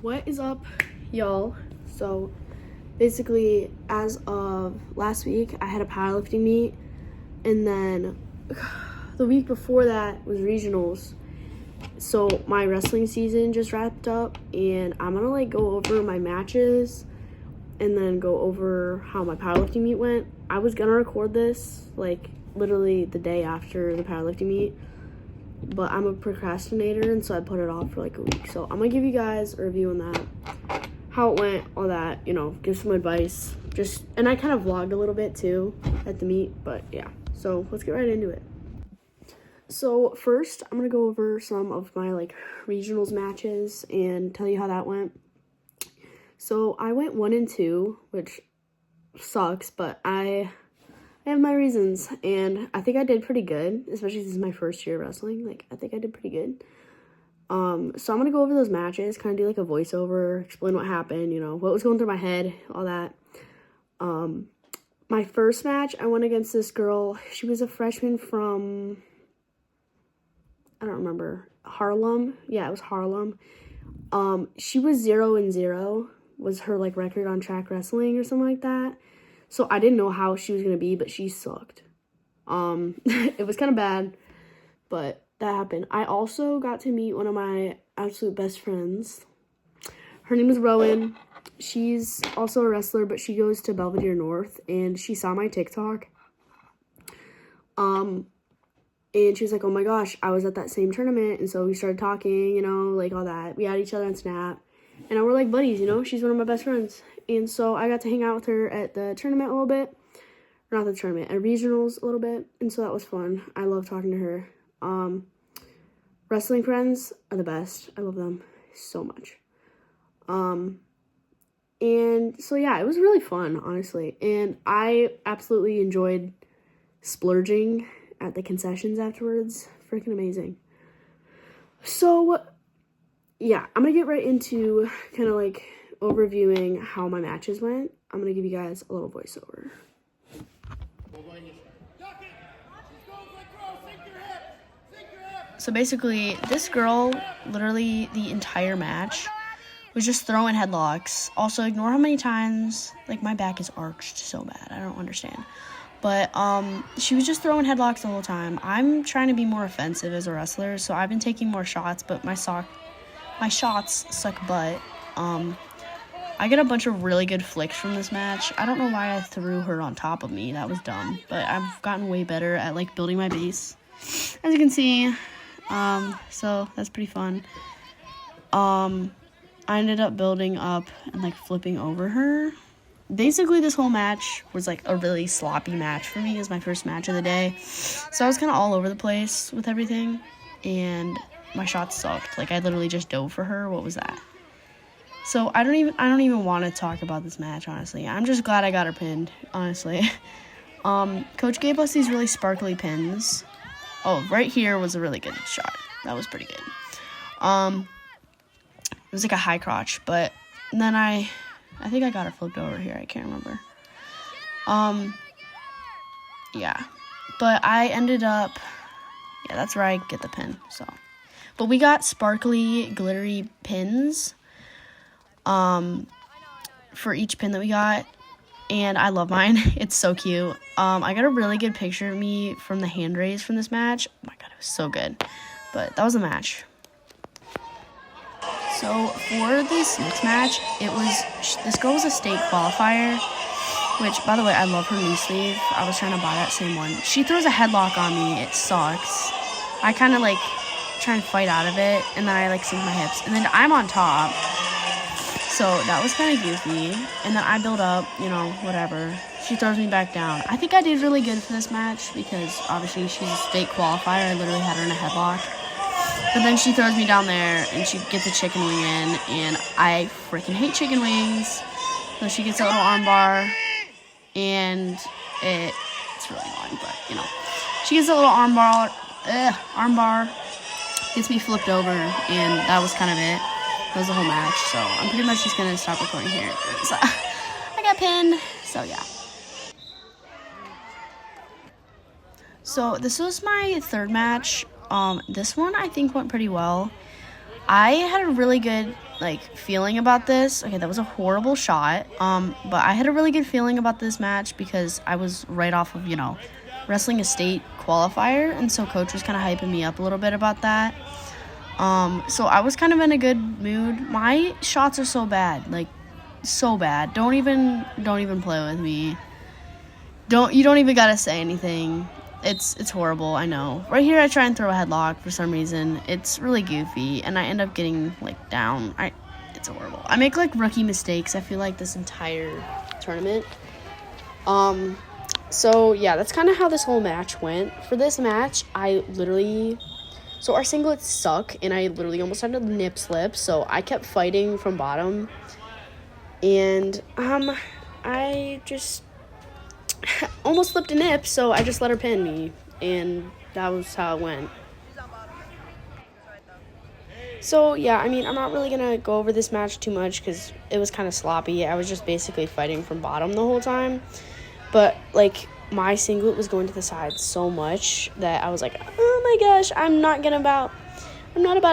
What is up, y'all? So basically, as of last week, I had a powerlifting meet, and then the week before that was regionals. So my wrestling season just wrapped up, and I'm gonna go over my matches and then go over how my powerlifting meet went. I was gonna record this literally the day after the powerlifting meet, but I'm a procrastinator, and so I put it off for a week. So I'm gonna give you guys a review on that, how it went, all that, give some advice. And I kind of vlogged a little bit too at the meet, but yeah. So let's get right into it. So first, I'm gonna go over some of my regionals matches and tell you how that went. So I went 1-2, which sucks, but I have my reasons, and I think I did pretty good, especially this is my first year wrestling. I think I did pretty good. So I'm going to go over those matches, kind of do a voiceover, explain what happened, what was going through my head, all that. My first match, I went against this girl. She was a freshman from, I don't remember, Harlem. Yeah, it was Harlem. She was 0-0, was her record on track wrestling or something like that. So I didn't know how she was going to be, but she sucked. It was kind of bad, but that happened. I also got to meet one of my absolute best friends. Her name is Rowan. She's also a wrestler, but she goes to Belvedere North, and she saw my TikTok. And she was like, oh my gosh, I was at that same tournament. And so we started talking, all that. We had each other on Snap. And now we're buddies, She's one of my best friends. And so I got to hang out with her at the tournament a little bit. Or not the tournament, at regionals a little bit. And so that was fun. I love talking to her. Wrestling friends are the best. I love them so much. And so yeah, it was really fun, honestly. And I absolutely enjoyed splurging at the concessions afterwards. Freaking amazing. So yeah, I'm going to get right into kind of overviewing how my matches went. I'm going to give you guys a little voiceover. So basically, this girl, literally the entire match, was just throwing headlocks. Also, ignore how many times, my back is arched so bad. I don't understand. But she was just throwing headlocks the whole time. I'm trying to be more offensive as a wrestler, so I've been taking more shots, but my shots suck butt. I get a bunch of really good flicks from this match. I don't know why I threw her on top of me. That was dumb. But I've gotten way better at building my base, as you can see. So that's pretty fun. I ended up building up and flipping over her. Basically, this whole match was a really sloppy match for me. It was my first match of the day. So I was kind of all over the place with everything, and my shots sucked. I literally just dove for her. What was that? So I don't even want to talk about this match, honestly. I'm just glad I got her pinned, honestly. Coach gave us these really sparkly pins. Oh, right here was a really good shot. That was pretty good. It was a high crotch, but then I think I got her flipped over here. I can't remember. Yeah. But I ended up, yeah, that's where I get the pin, so. But we got sparkly, glittery pins for each pin that we got, and I love mine. It's so cute. I got a really good picture of me from the hand raise from this match. Oh my god, it was so good. But that was the match. So for this next match, this girl was a state qualifier, which, by the way, I love her knee sleeve. I was trying to buy that same one. She throws a headlock on me. It sucks. I kind of try and fight out of it, and then I sink my hips, and then I'm on top. So that was kind of goofy. And then I build up, whatever. She throws me back down. I think I did really good for this match because obviously she's a state qualifier. I literally had her in a headlock. But then she throws me down there, and she gets a chicken wing in, and I freaking hate chicken wings. So she gets a little arm bar, and it's really annoying, but, She gets a little arm bar, gets me flipped over, and that was kind of it. That was the whole match, so I'm pretty much just going to stop recording here. So, I got pinned, so yeah. So this was my third match. This one I think went pretty well. I had a really good feeling about this. Okay, that was a horrible shot. But I had a really good feeling about this match because I was right off of, wrestling a state qualifier, and so coach was kind of hyping me up a little bit about that. So I was kind of in a good mood. My shots are so bad, so bad. Don't even play with me. You don't even gotta say anything. It's horrible, I know. Right here I try and throw a headlock for some reason. It's really goofy, and I end up getting down. It's horrible. I make rookie mistakes, I feel like, this entire tournament. So yeah, that's kind of how this whole match went. For this match, so our singlets suck, and I literally almost had a nip slip, so I kept fighting from bottom. And I just almost slipped a nip, so I just let her pin me, and that was how it went. So yeah, I mean, I'm not really gonna go over this match too much because it was kind of sloppy. I was just basically fighting from bottom the whole time, but my singlet was going to the side so much that I was like, oh my gosh, I'm not about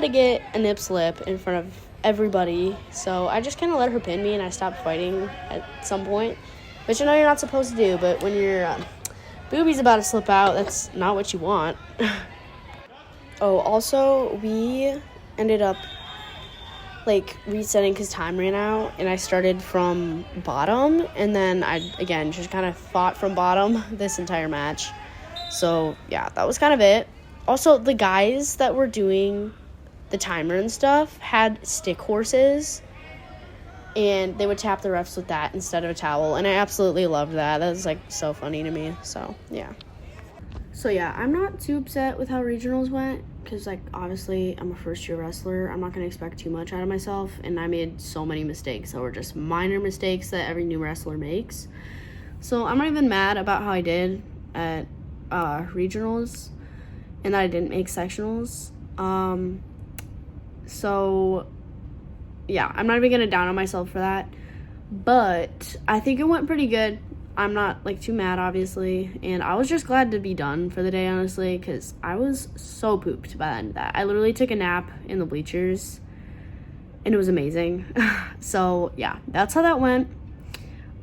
to get a nip slip in front of everybody. So I just kind of let her pin me, and I stopped fighting at some point, which I know you're not supposed to do, but when your boobie's about to slip out, that's not what you want. Oh, also, we ended up resetting because time ran out, and I started from bottom, and then I again just kind of fought from bottom this entire match. So yeah, that was kind of it. Also, the guys that were doing the timer and stuff had stick horses, and they would tap the refs with that instead of a towel, and I absolutely loved that. That was so funny to me. So yeah, I'm not too upset with how regionals went because obviously I'm a first year wrestler. I'm not going to expect too much out of myself, and I made so many mistakes that were just minor mistakes that every new wrestler makes. So I'm not even mad about how I did at regionals and that I didn't make sectionals. So yeah, I'm not even going to down on myself for that, but I think it went pretty good. I'm not too mad, obviously, and I was just glad to be done for the day, honestly, because I was so pooped by the end of that. I literally took a nap in the bleachers, and it was amazing. So yeah, that's how that went.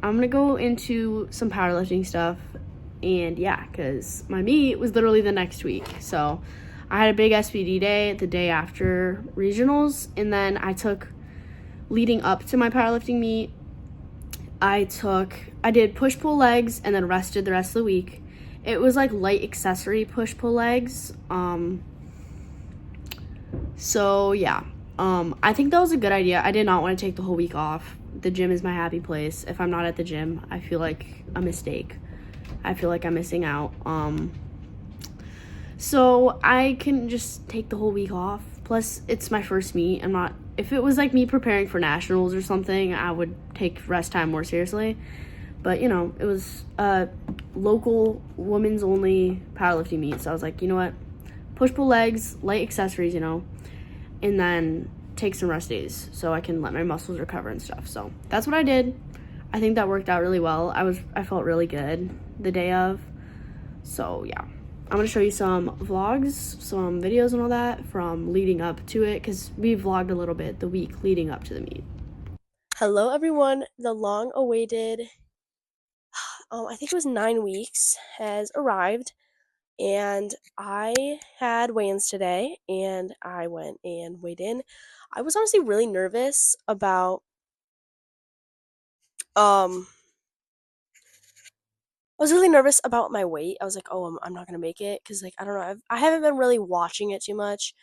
I'm gonna go into some powerlifting stuff, and yeah, because my meet was literally the next week. So I had a big SPD day the day after regionals, and then leading up to my powerlifting meet, I did push-pull legs and then rested the rest of the week. It was light accessory push-pull legs. So yeah, I think that was a good idea. I did not want to take the whole week off. The gym is my happy place. If I'm not at the gym, I feel like a mistake. I feel like I'm missing out. So I can just take the whole week off. Plus, it's my first meet. If it was me preparing for nationals or something, I would take rest time more seriously. But, it was a local women's only powerlifting meet. So I was like, you know what? Push-pull legs, light accessories, and then take some rest days so I can let my muscles recover and stuff. So that's what I did. I think that worked out really well. I felt really good the day of. So yeah. I'm going to show you some vlogs, some videos and all that from leading up to it, because we vlogged a little bit the week leading up to the meet. Hello, everyone. The long-awaited, I think it was 9 weeks, has arrived, and I had weigh-ins today, and I went and weighed in. I was honestly really nervous about, my weight. I was like, oh, I'm not going to make it because, I don't know, I haven't been really watching it too much.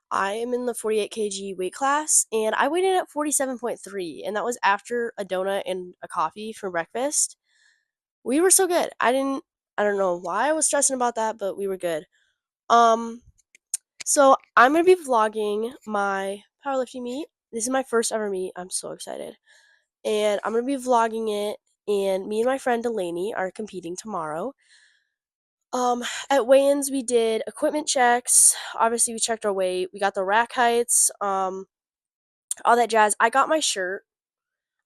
I am in the 48 kg weight class, and I weighed in at 47.3, and that was after a donut and a coffee for breakfast. We were so good. I don't know why I was stressing about that, but we were good. So I'm going to be vlogging my powerlifting meet. This is my first ever meet. I'm so excited. And I'm going to be vlogging it, and me and my friend Delaney are competing tomorrow. At weigh-ins, we did equipment checks. Obviously, we checked our weight. We got the rack heights, all that jazz. I got my shirt.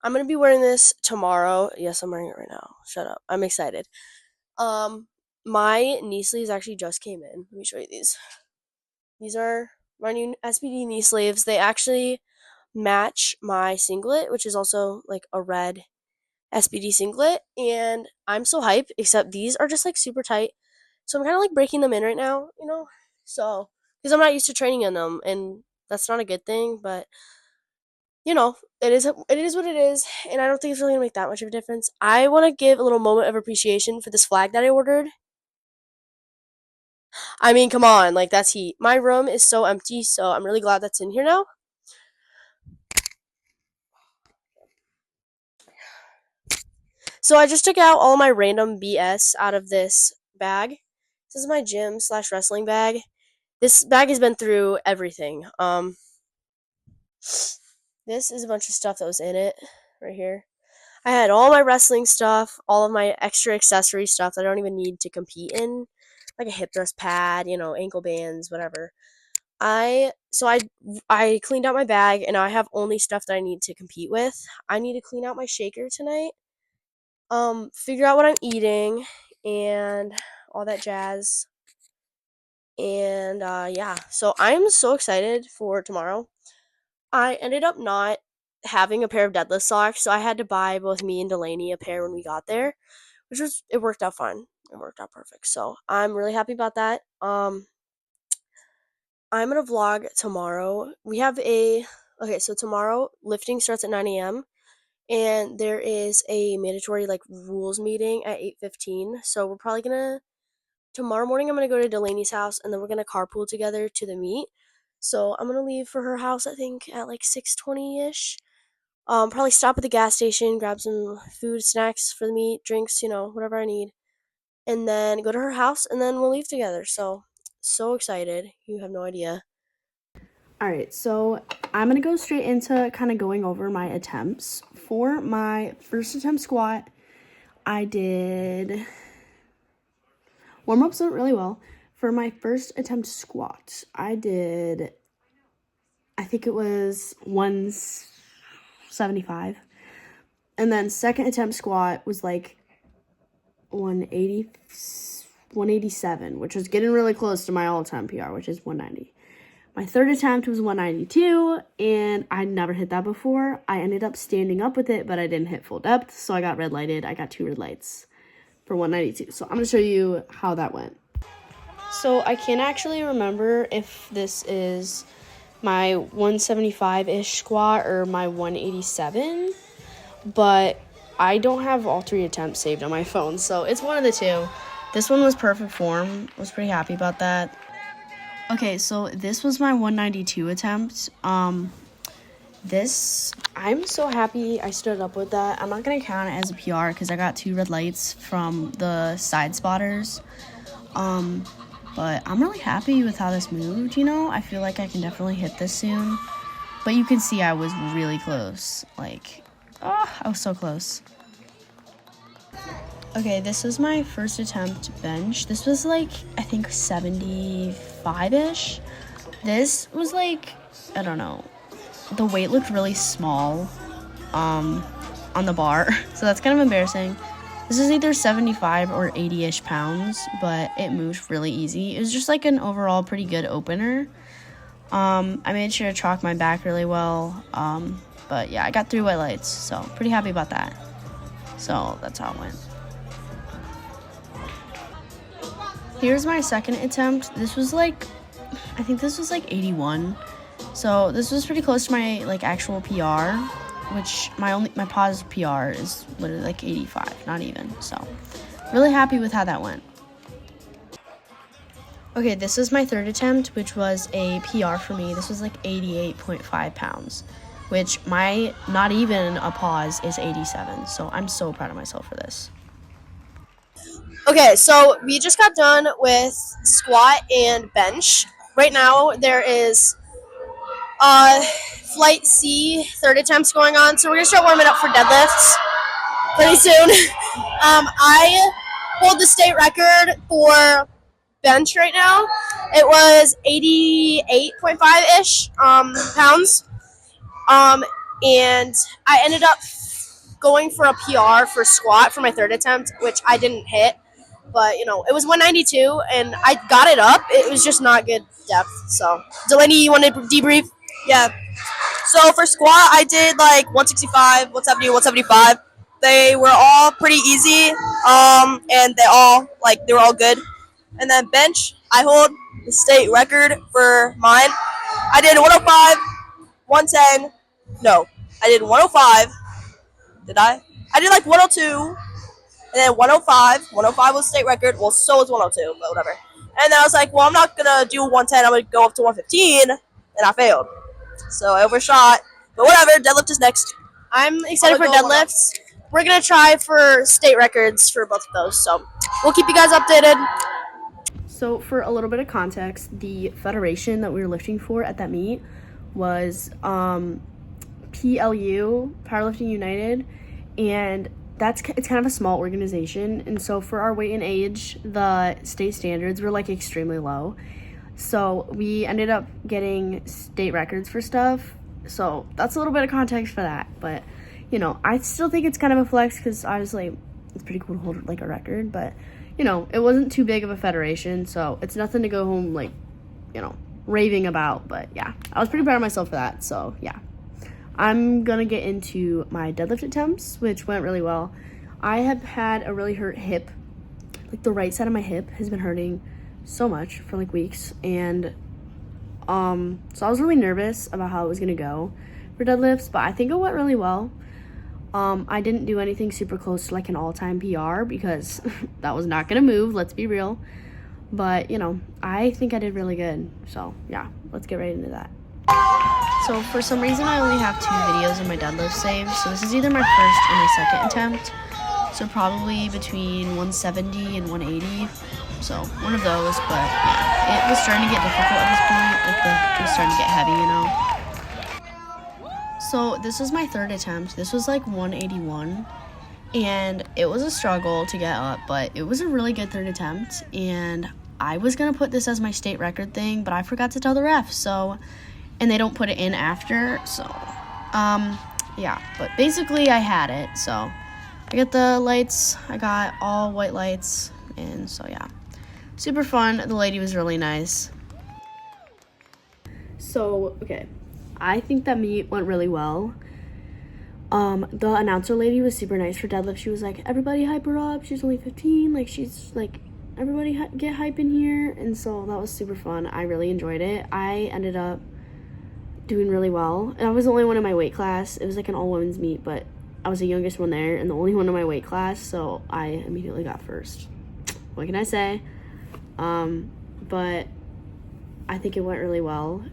I'm gonna be wearing this tomorrow. Yes, I'm wearing it right now. Shut up. I'm excited. My knee sleeves actually just came in. Let me show you these. These are my new SPD knee sleeves. They actually match my singlet, which is also like a red SBD singlet, and I'm so hyped, except these are just like super tight. So I'm kind of like breaking them in right now, you know? So, because I'm not used to training in them, and that's not a good thing, but you know, it is what it is, and I don't think it's really gonna make that much of a difference. I want to give a little moment of appreciation for this flag that I ordered. I mean, come on, like that's heat. My room is so empty, so I'm really glad that's in here now. So I just took out all my random BS out of this bag. This is my gym slash wrestling bag. This bag has been through everything. This is a bunch of stuff that was in it right here. I had all my wrestling stuff, all of my extra accessory stuff that I don't even need to compete in, like a hip thrust pad, ankle bands, whatever. I cleaned out my bag and now I have only stuff that I need to compete with. I need to clean out my shaker tonight. Figure out what I'm eating and all that jazz. And yeah, so I'm so excited for tomorrow. I ended up not having a pair of deadlift socks, so I had to buy both me and Delaney a pair when we got there, it worked out fine. It worked out perfect. So I'm really happy about that. I'm gonna vlog tomorrow. So tomorrow lifting starts at 9 a.m. and there is a mandatory like rules meeting at 8:15. So we're probably gonna tomorrow morning I'm gonna go to Delaney's house and then we're gonna carpool together to the meet. So I'm gonna leave for her house I think at like 6:20 ish. Probably stop at the gas station, grab some food, snacks for the meet, drinks, whatever I need, and then go to her house, and then we'll leave together. So excited! You have no idea. All right, so I'm gonna go straight into kind of going over my attempts. For my first attempt squat, I did warm ups went really well. For my first attempt squat, I think it was 175. And then second attempt squat was like 187, which was getting really close to my all-time PR, which is 190. My third attempt was 192, and I never hit that before. I ended up standing up with it, but I didn't hit full depth, so I got red lighted. I got 2 red lights for 192. So I'm going to show you how that went. So I can't actually remember if this is my 175-ish squat or my 187, but I don't have all 3 attempts saved on my phone, so it's one of the two. This one was perfect form. I was pretty happy about that. Okay, so this was my 192 attempt. I'm so happy I stood up with that. I'm not going to count it as a PR because I got 2 red lights from the side spotters. But I'm really happy with how this moved, I feel like I can definitely hit this soon. But you can see I was really close. I was so close. Okay, this was my first attempt bench. This was I think 75-ish. This was I don't know. The weight looked really small on the bar, so that's kind of embarrassing. This is either 75 or 80-ish pounds, but it moved really easy. It was just an overall pretty good opener. I made sure to chalk my back really well. But yeah, I got 3 white lights, so pretty happy about that. So that's how it went. Here's my second attempt. This was I think this was 81. So this was pretty close to my actual PR, which my positive PR is literally 85, not even. So really happy with how that went. Okay, this is my third attempt, which was a PR for me. This was 88.5 pounds, which my not even a pause is 87. So I'm so proud of myself for this. Okay, so we just got done with squat and bench. Right now there is flight C third attempts going on, so we're gonna start warming up for deadlifts pretty soon. I hold the state record for bench right now. It was 88.5-ish pounds, and I ended up going for a PR for squat for my third attempt, which I didn't hit, but it was 192 and I got it up. It was just not good depth. So Delaney, you want to debrief? Yeah. So for squat, I did like 165, 170, 175. They were all pretty easy, and they were all good. And then bench, I hold the state record for mine. I did 105, 110. No, I did 105. Did I? I did like 102, and then 105. 105 was state record. Well, so was 102, but whatever. And then I was like, well, I'm not gonna do 110. I'm gonna go up to 115, and I failed. So I overshot. But whatever. Deadlift is next. I'm excited for deadlifts. We're going to try for state records for both of those. So we'll keep you guys updated. So for a little bit of context, the federation that we were lifting for at that meet was PLU, Powerlifting United, and it's kind of a small organization. And so for our weight and age, the state standards were like extremely low. So we ended up getting state records for stuff. So that's a little bit of context for that. But, you know, I still think it's kind of a flex because obviously it's pretty cool to hold like a record. But, you know, it wasn't too big of a federation. So it's nothing to go home like, you know, raving about. But yeah, I was pretty proud of myself for that. So yeah, I'm going to get into my deadlift attempts, which went really well. I have had a really hurt hip. Like the right side of my hip has been hurting so much for like weeks, and so I was really nervous about how it was gonna go for deadlifts, but I think it went really well. I didn't do anything super close to like an all-time PR because that was not gonna move, let's be real, but you know, I think I did really good. So yeah, let's get right into that. So for some reason I only have 2 videos of my deadlift saved, so this is either my first or my second attempt, so probably between 170 and 180. So one of those, but yeah, it was starting to get difficult at this point. Like it was starting to get heavy, you know. So this was my 3rd attempt. This was like 181, and it was a struggle to get up, but it was a really good 3rd attempt. And I was gonna put this as my state record thing, but I forgot to tell the ref. So, and they don't put it in after. So, yeah. But basically, I had it. So I got the lights. I got all white lights, and so yeah. Super fun. The lady was really nice. So, okay. I think that meet went really well. The announcer lady was super nice for deadlift. She was like, everybody hype her up. She's only 15. Like, she's like, everybody get hype in here. And so that was super fun. I really enjoyed it. I ended up doing really well. And I was the only one in my weight class. It was like an all-women's meet, but I was the youngest one there and the only one in my weight class. So I immediately got first. What can I say? But I think it went really well.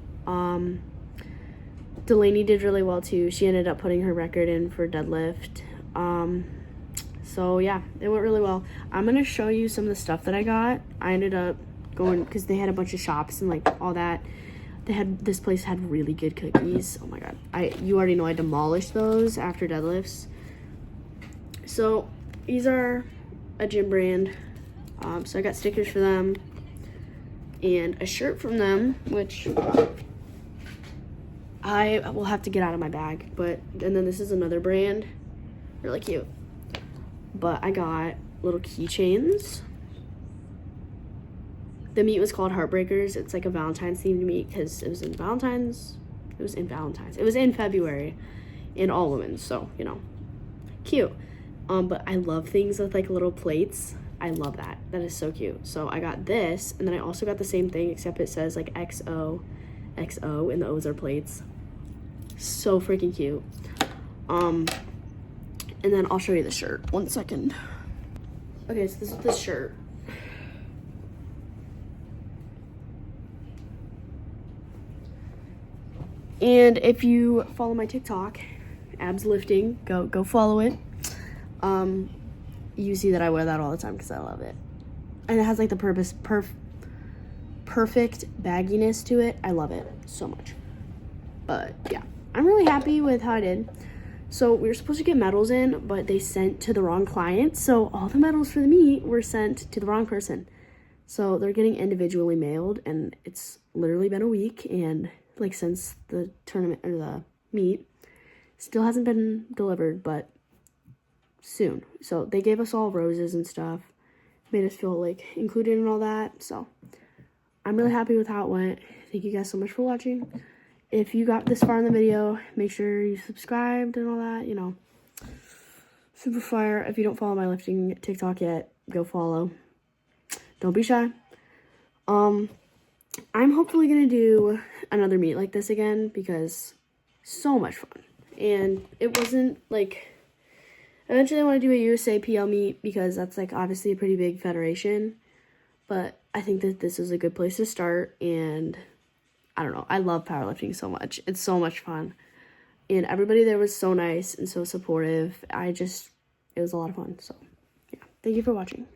Delaney did really well too. She ended up putting her record in for deadlift. So yeah, it went really well. I'm gonna show you some of the stuff that I got. I ended up going, because they had a bunch of shops and like all that. This place had really good cookies. Oh my god. You already know I demolished those after deadlifts. So these are a gym brand. So I got stickers for them and a shirt from them, which I will have to get out of my bag. And then this is another brand, really cute. But I got little keychains. The meet was called Heartbreakers. It's like a Valentine's themed meet because it was in February in all women, so you know, cute. But I love things with like little plates. I love that. That is so cute. So I got this, and then I also got the same thing, except it says like XO, and the O's are plates. So freaking cute. And then I'll show you the shirt. 1 second. Okay, so this is the shirt. And if you follow my TikTok, abs lifting, go follow it. You see that I wear that all the time because I love it. And it has like the perfect bagginess to it. I love it so much. But yeah, I'm really happy with how I did. So we were supposed to get medals in, but they sent to the wrong client. So all the medals for the meet were sent to the wrong person. So they're getting individually mailed, and it's literally been a week, and like since the tournament or the meet, still hasn't been delivered, but soon. So they gave us all roses and stuff, made us feel like included in all that. So I'm really happy with how it went. Thank you guys so much for watching, if you got this far in the video, make sure you subscribed and all that, you know. Super fire. If you don't follow my lifting TikTok yet, go follow. Don't be shy. I'm hopefully going to do another meet like this again because so much fun. And it wasn't like, eventually I want to do a USAPL meet because that's like obviously a pretty big federation. But I think that this is a good place to start, and I don't know. I love powerlifting so much. It's so much fun. And everybody there was so nice and so supportive. It was a lot of fun. So, yeah. Thank you for watching.